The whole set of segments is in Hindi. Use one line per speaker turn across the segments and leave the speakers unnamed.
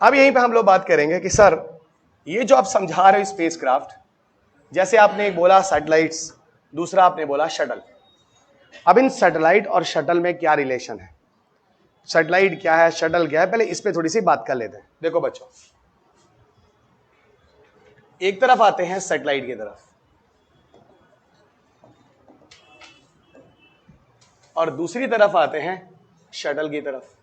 अब यहीं पे हम लोग बात करेंगे कि सर ये जो आप समझा रहे हो स्पेसक्राफ्ट, जैसे आपने एक बोला सैटेलाइट्स, दूसरा आपने बोला शटल। अब इन सैटेलाइट और शटल में क्या रिलेशन है, सैटेलाइट क्या है, शटल क्या है, पहले इस पे थोड़ी सी बात कर लेते हैं। देखो बच्चों, एक तरफ आते हैं सैटेलाइट की तरफ और दूसरी तरफ आते हैं शटल की तरफ।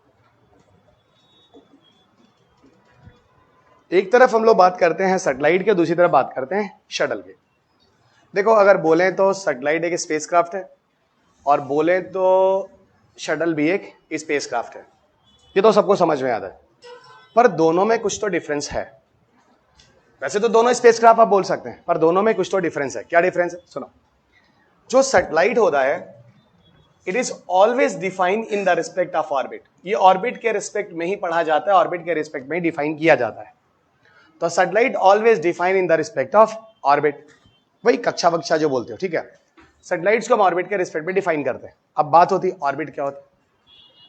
एक तरफ हम लोग बात करते हैं सैटेलाइट के, दूसरी तरफ बात करते हैं शटल के। देखो अगर बोलें तो सैटेलाइट एक स्पेसक्राफ्ट है और बोलें तो शटल भी एक स्पेसक्राफ्ट है, ये तो सबको समझ में आता है। पर दोनों में कुछ तो डिफरेंस है। वैसे तो दोनों स्पेसक्राफ्ट आप बोल सकते हैं, पर दोनों में कुछ तो डिफरेंस है। क्या डिफरेंस है सुनो। जो सैटेलाइट होता है it is always defined in the respect of orbit. ये ऑर्बिट के रिस्पेक्ट में ही पढ़ा जाता है, ऑर्बिट के रिस्पेक्ट में ही डिफाइन किया जाता है। तो satellite always define in the respect of orbit, वही कक्षा वक्षा जो बोलते हो, ठीक है। सैटेलाइट्स को हम ऑर्बिट के रिस्पेक्ट में डिफाइन करते हैं। अब बात होती है ऑर्बिट क्या होता है।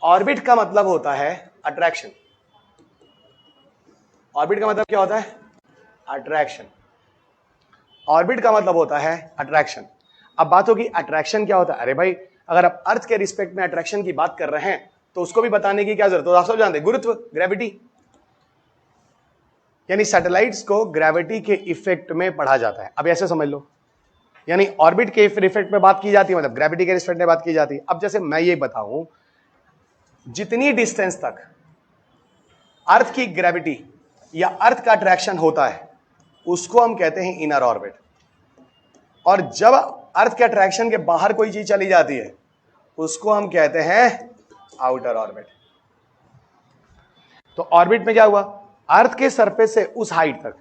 ऑर्बिट का मतलब होता है अट्रैक्शन। ऑर्बिट का मतलब क्या होता है, अट्रैक्शन। ऑर्बिट का मतलब होता है अट्रैक्शन। अब बात होगी अट्रैक्शन क्या होता है। अरे भाई अगर आप अर्थ के रिस्पेक्ट में अट्रैक्शन की बात कर रहे हैं तो उसको भी बताने की क्या जरूरत है, तो आप सब जानते हैं, गुरुत्व, ग्रेविटी। यानी सैटेलाइट्स को ग्रेविटी के इफेक्ट में पढ़ा जाता है। अब ऐसे समझ लो, यानी ऑर्बिट के इफेक्ट में बात की जाती है, मतलब ग्रेविटी के रिस्पेक्ट में बात की जाती है। अब जैसे मैं ये बताऊं, जितनी डिस्टेंस तक अर्थ की ग्रेविटी या अर्थ का अट्रैक्शन होता है उसको हम कहते हैं इनर ऑर्बिट। और जब अर्थ के अट्रैक्शन के बाहर कोई चीज चली जाती है उसको हम कहते हैं आउटर ऑर्बिट। तो ऑर्बिट में क्या हुआ, अर्थ के सरफेस से उस हाइट तक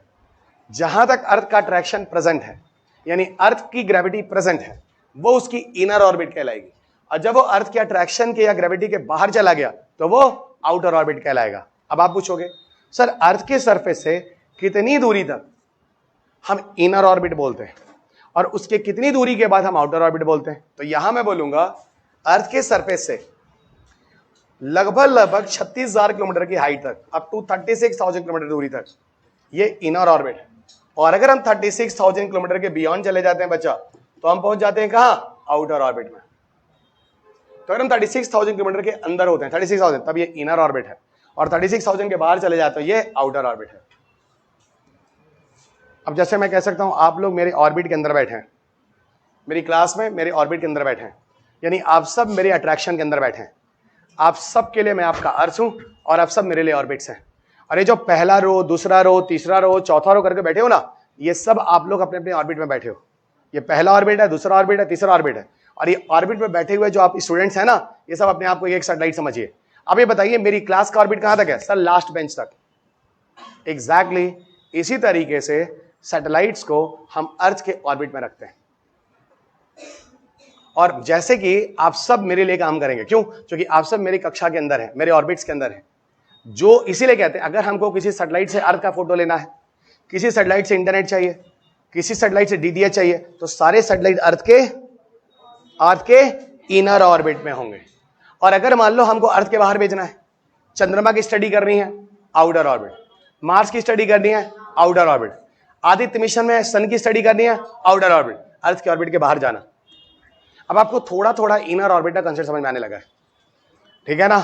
जहां तक अर्थ का अट्रैक्शन प्रेजेंट है, यानी अर्थ की ग्रेविटी प्रेजेंट है, वो उसकी इनर ऑर्बिट कहलाएगी। और जब वो अर्थ के अट्रैक्शन के या ग्रेविटी के बाहर चला गया तो वो आउटर ऑर्बिट कहलाएगा। अब आप पूछोगे सर अर्थ के सरफेस से कितनी दूरी तक हम इनर ऑर्बिट बोलते हैं और उसके कितनी दूरी के बाद हम आउटर ऑर्बिट बोलते हैं। तो यहां मैं बोलूंगा अर्थ के सरफेस से लगभग 36,000 किलोमीटर की हाइट तक, अप टू 36,000 किलोमीटर दूरी तक, ये इनर ऑर्बिट है। और अगर हम 36,000 किलोमीटर के बियॉन्ड चले जाते हैं बच्चा, तो हम पहुंच जाते हैं कहां, आउटर ऑर्बिट में। तो अगर हम 36,000 किलोमीटर के अंदर होते हैं, 36,000, तब ये इनर ऑर्बिट है। और 36,000 के बाहर चले जाते हैं, ये आउटर ऑर्बिट है। अब जैसे मैं कह सकता हूं आप लोग मेरे ऑर्बिट के अंदर बैठे हैं, मेरी क्लास में मेरे ऑर्बिट के अंदर बैठे हैं, यानी आप सब मेरे अट्रैक्शन के अंदर बैठे हैं। आप सब के लिए मैं आपका अर्थ हूं और आप सब मेरे लिए ऑर्बिट्स हैं। और ये जो पहला रो, दूसरा रो, तीसरा रो, चौथा रो करके बैठे हो ना, ये सब आप लोग अपने अपने ऑर्बिट में बैठे हो। ये पहला ऑर्बिट है, दूसरा ऑर्बिट है, तीसरा ऑर्बिट है। और ये ऑर्बिट में बैठे हुए जो आप स्टूडेंट्स हैं ना, ये सब अपने आप को एक सैटेलाइट समझिए। अब ये बताइए मेरी क्लास का ऑर्बिट कहां तक है, सर लास्ट बेंच तक। एग्जैक्टली इसी तरीके से सैटेलाइट्स को हम अर्थ के ऑर्बिट में रखते हैं। और जैसे कि आप सब मेरे लिए काम करेंगे, क्यों, क्योंकि आप सब मेरी कक्षा के अंदर हैं, मेरे ऑर्बिट्स के अंदर हैं। जो इसीलिए कहते हैं अगर हमको किसी सैटेलाइट से अर्थ का फोटो लेना है, किसी सैटेलाइट से इंटरनेट चाहिए, किसी सैटेलाइट से डीडीएच चाहिए, तो सारे सैटेलाइट अर्थ के इनर ऑर्बिट में होंगे। और अगर मान लो हमको अर्थ के बाहर भेजना है, चंद्रमा की स्टडी करनी है, आउटर ऑर्बिट, मार्स की स्टडी करनी है, आउटर ऑर्बिट, आदित्य मिशन में सन की स्टडी करनी है, आउटर ऑर्बिट, अर्थ के ऑर्बिट के बाहर जाना। अब आपको थोड़ा थोड़ा इनर ऑर्बिट का कंसेप्ट समझ में आने लगा है, ठीक है ना।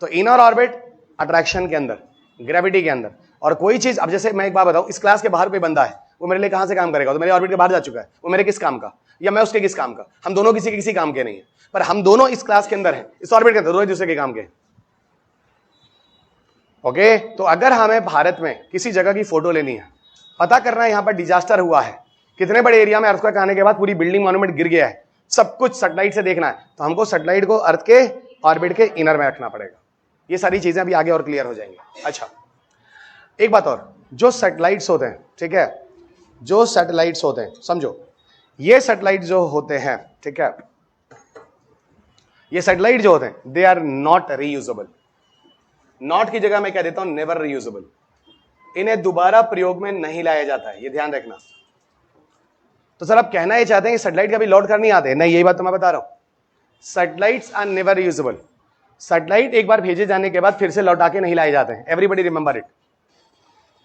तो इनर ऑर्बिट अट्रैक्शन के अंदर, ग्रेविटी के अंदर। और कोई चीज, अब जैसे मैं एक बात बताऊं, इस क्लास के बाहर कोई बंदा है, वो मेरे लिए कहां से काम करेगा, तो मेरे ऑर्बिट के बाहर जा चुका है, वो मेरे किस काम का, या मैं उसके किस काम का। हम दोनों किसी काम के नहीं है, पर हम दोनों इस क्लास के अंदर हैं, इस ऑर्बिट के अंदर, दोनों एक दूसरे के काम के। ओके, तो अगर हमें भारत में किसी जगह की फोटो लेनी है, पता करना है यहां पर डिजास्टर हुआ है, कितने बड़े एरिया में अर्थक्वेक आने के बाद पूरी बिल्डिंग मॉन्यूमेंट गिर गया है, सब कुछ सैटेलाइट से देखना है, तो हमको सैटेलाइट को अर्थ के ऑर्बिट के इनर में रखना पड़ेगा। ये सारी चीजें अभी आगे और क्लियर हो जाएंगी। अच्छा, एक बात और, जो सैटेलाइट्स होते हैं, ठीक है, जो सैटेलाइट्स होते हैं, समझो ये सैटेलाइट जो होते हैं, ठीक है, ये सैटेलाइट जो होते हैं, they are not reusable. Not की जगह मैं कह देता हूं नेवर रीयूजेबल। इन्हें दोबारा प्रयोग में नहीं लाया जाता है, ये ध्यान रखना। तो सर आप कहना ये चाहते हैं कि सैटेलाइट कभी लौट कर नहीं आते, नहीं, यही बात तो मैं बता रहा हूं। Satellites are never usable. Satellite एक बार भेजे जाने के बाद फिर से लौटा के नहीं लाए जाते हैं, everybody remember it.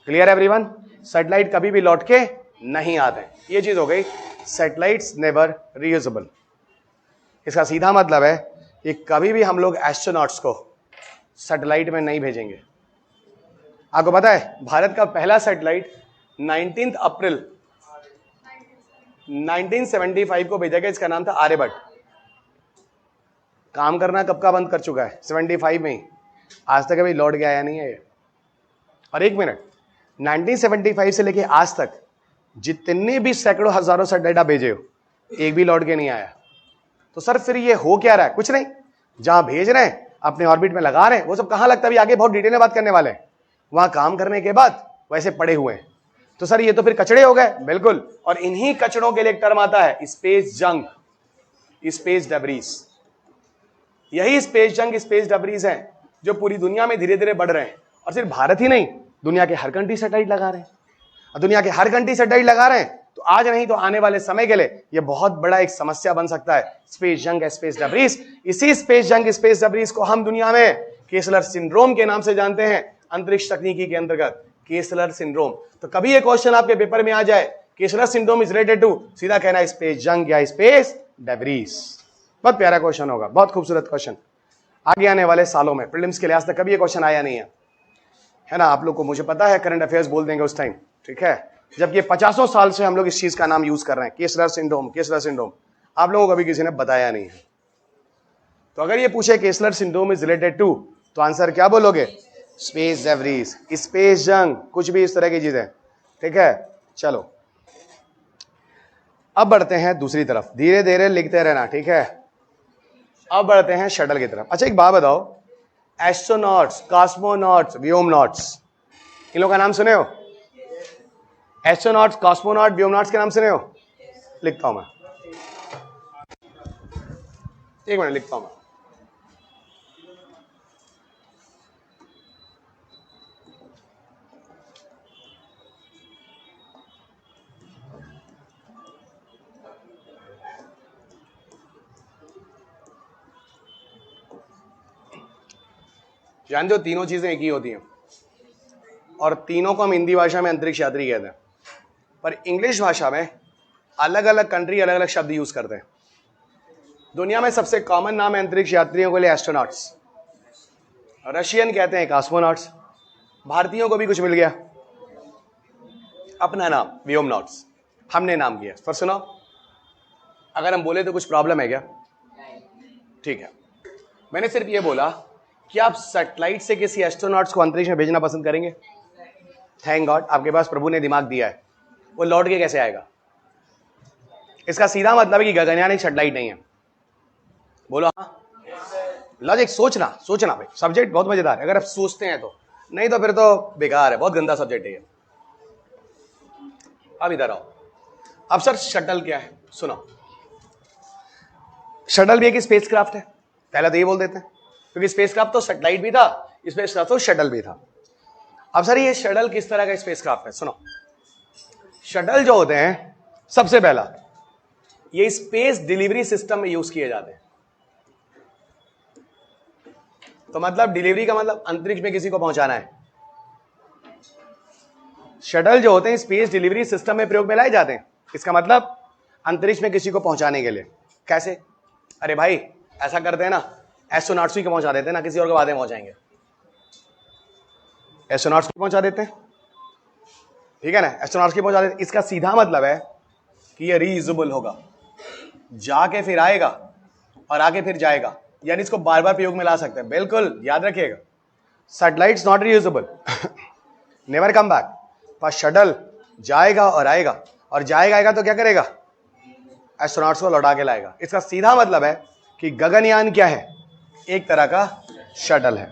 Clear everyone? Satellite कभी भी लौट के नहीं आते, ये चीज हो गई। सैटेलाइट्स नेवर रीयूजेबल, इसका सीधा मतलब है कि कभी भी हम लोग एस्ट्रोनॉट्स को सैटेलाइट में नहीं भेजेंगे। आपको पता है भारत का पहला सैटेलाइट 19 अप्रैल 1975 को भेजा गया, इसका नाम था आर्यभट्ट। काम करना कब का बंद कर चुका है? 75 में ही, आज तक अभी लौट के आया नहीं है ये। और एक मिनट, 1975 से लेके आज तक जितने भी सैकड़ों हजारों सैटेलाइट भेजे हो, एक भी लौट के नहीं आया। तो सर फिर ये हो क्या रहा है? कुछ नहीं, जहां भेज रहे हैं अपने ऑर्बिट में लगा रहे हैं, वो सब कहां लगता है, अभी आगे बहुत डिटेल में बात करने वाले हैं। वहां काम करने के बाद वैसे पड़े हुए हैं। तो सर ये तो फिर कचड़े हो गए। बिल्कुल, और इन्हीं कचड़ों के लिए एक टर्म आता है स्पेस जंक, स्पेस डेब्रीज। यही स्पेस जंक, स्पेस डेब्रीज हैं जो पूरी दुनिया में धीरे धीरे बढ़ रहे हैं। और सिर्फ भारत ही नहीं, दुनिया के हर कंट्री सैटेलाइट लगा रहे हैं। और दुनिया के हर कंट्री सैटेलाइट लगा रहे हैं, तो आज नहीं तो आने वाले समय के लिए ये बहुत बड़ा एक समस्या बन सकता है, स्पेस जंक, स्पेस डेब्रीज। इसी स्पेस जंक, स्पेस डेब्रीज को हम दुनिया में केसलर सिंड्रोम के नाम से जानते हैं, अंतरिक्ष तकनीकी के अंतर्गत केसलर सिंड्रोम। तो कभी ये क्वेश्चन आपके पेपर में आ जाए, केसलर सिंड्रोम इज रिलेटेड टू, सीधा कहना स्पेस जंक या स्पेस डेब्रीज। बहुत प्यारा क्वेश्चन होगा, बहुत खूबसूरत क्वेश्चन। आगे आने वाले सालों में प्रीलिम्स के लिहाज तक कभी ये क्वेश्चन आया नहीं है ना? आप लोग को मुझे पता है करंट अफेयर्स बोल देंगे उस टाइम, ठीक है? जबकि 50 साल से हम लोग इस चीज का नाम यूज कर रहे हैं, केसलर सिंड्रोम, केसलर सिंड्रोम। आप लोगों को कभी किसी ने बताया नहीं है। तो अगर ये पूछे केसलर सिंड्रोम इज रिलेटेड टू, तो आंसर क्या बोलोगे? स्पेस डेब्रीज, स्पेस जंक, कुछ भी इस तरह की चीजें, ठीक है? चलो अब बढ़ते हैं दूसरी तरफ, धीरे धीरे लिखते रहना, ठीक है? अब बढ़ते हैं शटल की तरफ। अच्छा एक बात बताओ, एस्ट्रोनॉट्स, कॉस्मोनॉट्स, व्योमनॉट्स, इन लोगों का नाम सुने हो? एस्ट्रोनॉट्स, कॉस्मोनॉट, व्योमनॉट्स के नाम सुने हो? लिखता हूं मैं, एक मिनट लिखता हूं मैं। जानते हो तीनों चीजें एक ही होती हैं, और तीनों को हम हिंदी भाषा में अंतरिक्ष यात्री कहते हैं, पर इंग्लिश भाषा में अलग अलग कंट्री अलग अलग शब्द यूज करते हैं। दुनिया में सबसे कॉमन नाम है अंतरिक्ष यात्रियों के लिए एस्ट्रोनॉट्स, रशियन कहते हैं कॉस्मोनॉट्स, भारतीयों को भी कुछ मिल गया अपना नाम व्योमनॉट्स, हमने नाम किया। पर सुनो, अगर हम बोले तो कुछ प्रॉब्लम है क्या? ठीक है, मैंने सिर्फ ये बोला कि आप सैटेलाइट से किसी एस्ट्रोनॉट्स को अंतरिक्ष में भेजना पसंद करेंगे? थैंक गॉड आपके पास प्रभु ने दिमाग दिया है। वो लौट के कैसे आएगा? इसका सीधा मतलब है कि गगनयान एक सैटेलाइट नहीं है। बोलो हाँ, लॉजिक, सोचना भाई, सब्जेक्ट बहुत मजेदार है अगर आप सोचते हैं तो, नहीं तो फिर तो बेकार है, बहुत गंदा सब्जेक्ट है ये। अब इधर आओ। अब सर शटल क्या है? सुनो, शटल भी एक स्पेसक्राफ्ट है, पहले तो ये बोल देते हैं, क्योंकि स्पेसक्राफ्ट तो सैटेलाइट भी था, स्पेसक्राफ्ट तो शटल भी था। अब सर ये शटल किस तरह का स्पेसक्राफ्ट है? सुनो, शटल जो होते हैं, सबसे पहला ये स्पेस डिलीवरी सिस्टम में यूज किए जाते हैं। तो मतलब डिलीवरी का मतलब अंतरिक्ष में किसी को पहुंचाना है। शटल जो होते हैं स्पेस डिलीवरी सिस्टम में प्रयोग में लाए जाते हैं, इसका मतलब अंतरिक्ष में किसी को पहुंचाने के लिए। कैसे? अरे भाई ऐसा करते हैं ना, एस्ट्रोनॉट्स को पहुंचा देते हैं ना, किसी और के बाद में पहुंचाएंगे, एस्ट्रोनॉट्स को पहुंचा देते हैं, ठीक है ना? एस्ट्रोनॉट्स को पहुंचा देते हैं। इसका सीधा मतलब है कि ये रीयूजेबल होगा, जाके फिर आएगा और आके फिर जाएगा, यानी इसको बार बार प्रयोग में ला सकते हैं। बिल्कुल याद रखिएगा, satellites not reusable, never come back. पर शटल जाएगा और आएगा, और जाएगा आएगा तो क्या करेगा? एस्ट्रोनॉट्स को लौटा के लाएगा। इसका सीधा मतलब है कि गगनयान क्या है? एक तरह का शटल है।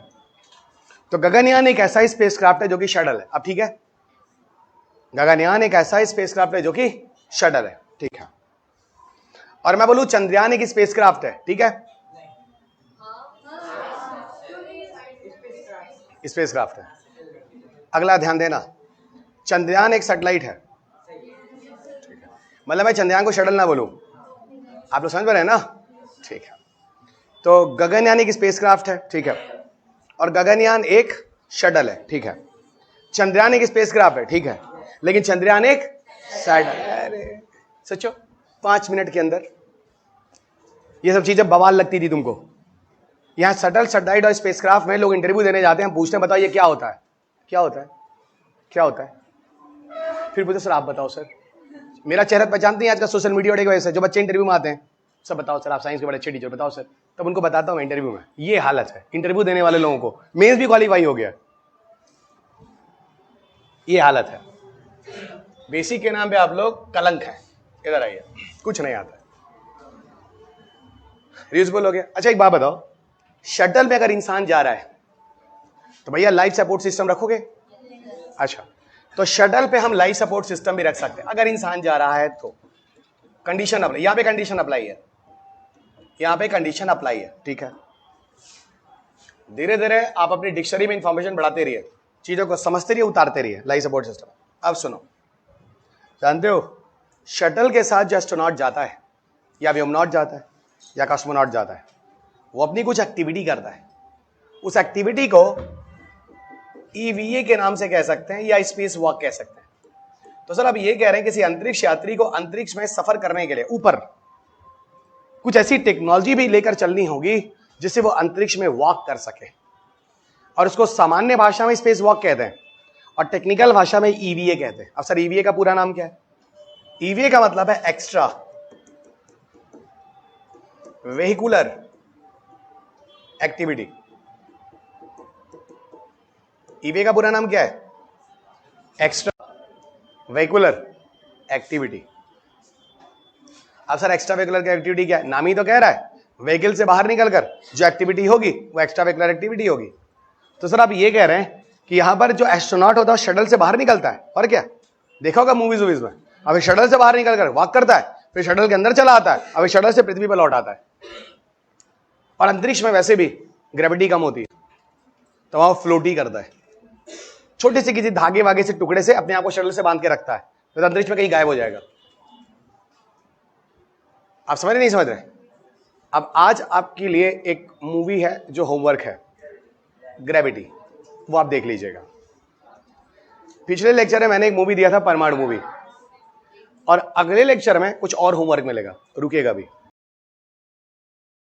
तो गगनयान एक ऐसा स्पेसक्राफ्ट है जो कि शटल है। अब ठीक है, गगनयान एक ऐसा स्पेसक्राफ्ट है जो कि शटल है, ठीक है। और मैं बोलूं चंद्रयान एक स्पेसक्राफ्ट है, ठीक है? स्पेसक्राफ्ट है। अगला ध्यान देना, चंद्रयान एक सैटेलाइट है, ठीक है? मतलब मैं चंद्रयान को शटल ना बोलूं, आप लोग समझ पा रहे हैं ना? ठीक है। तो गगनयान एक स्पेसक्राफ्ट है, ठीक है, और गगनयान एक शटल है, ठीक है। चंद्रयान एक स्पेसक्राफ्ट है, ठीक है, लेकिन चंद्रयान एक सैटेलाइट। अरे सोचो 5 मिनट के अंदर ये सब चीजें बवाल लगती थी तुमको। यहां सटल सैटेलाइट और स्पेसक्राफ्ट में लोग इंटरव्यू देने जाते हैं, पूछते हैं बताओ ये क्या होता है, क्या होता है, क्या होता है, फिर बोलते सर आप बताओ सर, मेरा चेहरा पहचानते हैं आज का सोशल मीडिया की वजह से, जो बच्चे इंटरव्यू में आते हैं सर बताओ सर आप साइंस के बड़े अच्छे टीचर, बताओ सर, तब उनको बताता हूं इंटरव्यू में। ये हालत है इंटरव्यू देने वाले लोगों को, मेंस भी क्वालिफाई हो गया, ये हालत है। बेसिक के नाम पे आप लोग कलंक है। इधर आइए, कुछ नहीं आता, रीयूजेबल हो गया। अच्छा एक बात बताओ, शटल में अगर इंसान जा रहा है तो भैया लाइफ सपोर्ट सिस्टम रखोगे? अच्छा, तो शटल पे हम लाइफ सपोर्ट सिस्टम भी रख सकते हैं अगर इंसान जा रहा है तो। कंडीशन अप्लाई, यहां पे कंडीशन अप्लाई है, यहां पे कंडीशन अप्लाई है, ठीक है। धीरे धीरे आप अपनी डिक्शनरी में इंफॉर्मेशन बढ़ाते रहिए, चीजों को समझते रहिए, उतारते रहिए। लाइफ सपोर्ट सिस्टम, अब सुनो, जानते हो शटल के साथ जो एस्ट्रोनॉट जाता है या व्योमनॉट जाता है या कॉस्मोनॉट जाता है, वो अपनी कुछ एक्टिविटी करता है, उस एक्टिविटी को ईवीए के नाम से कह सकते हैं या स्पेस वॉक कह सकते हैं। तो सर अब ये कह रहे हैं किसी अंतरिक्ष यात्री को अंतरिक्ष में सफर करने के लिए ऊपर कुछ ऐसी टेक्नोलॉजी भी लेकर चलनी होगी जिससे वो अंतरिक्ष में वॉक कर सके, और उसको सामान्य भाषा में स्पेस वॉक कहते हैं और टेक्निकल भाषा में ईवीए कहते हैं। अब सर ईवीए का पूरा नाम क्या है? ईवीए का मतलब है एक्स्ट्रा वेहिकुलर एक्टिविटी। ईवीए का पूरा नाम क्या है? Extra vehicular activity. अब सर एक्स्ट्रा वेहिकुलर एक्टिविटी क्या है? नाम ही तो कह रहा है व्हीकल से बाहर निकलकर जो एक्टिविटी होगी वो एक्स्ट्रा वेहिकुलर एक्टिविटी होगी। तो सर आप ये कह रहे हैं कि यहां पर जो एस्ट्रोनॉट होता है शटल से बाहर निकलता है, और क्या देखा होगा मूवीज वूवीज में, अभी शटल से बाहर निकलकर वॉक करता है, फिर शटल के अंदर चला आता है, अभी शटल से पृथ्वी पर लौट आता है। और अंतरिक्ष में वैसे भी ग्रेविटी कम होती है तो वहां फ्लोट ही करता है, छोटे से किसी धागे वागे से टुकड़े से अपने आप को शटल से बांध के रखता है, तो अंतरिक्ष में कहीं गायब हो जाएगा। आप समझ रहे नहीं समझ रहे? अब आज आपके लिए एक मूवी है जो होमवर्क है, ग्रेविटी, वो आप देख लीजिएगा। पिछले लेक्चर में मैंने एक मूवी दिया था परमाणु मूवी, और अगले लेक्चर में कुछ और होमवर्क मिलेगा, रुकिएगा भी।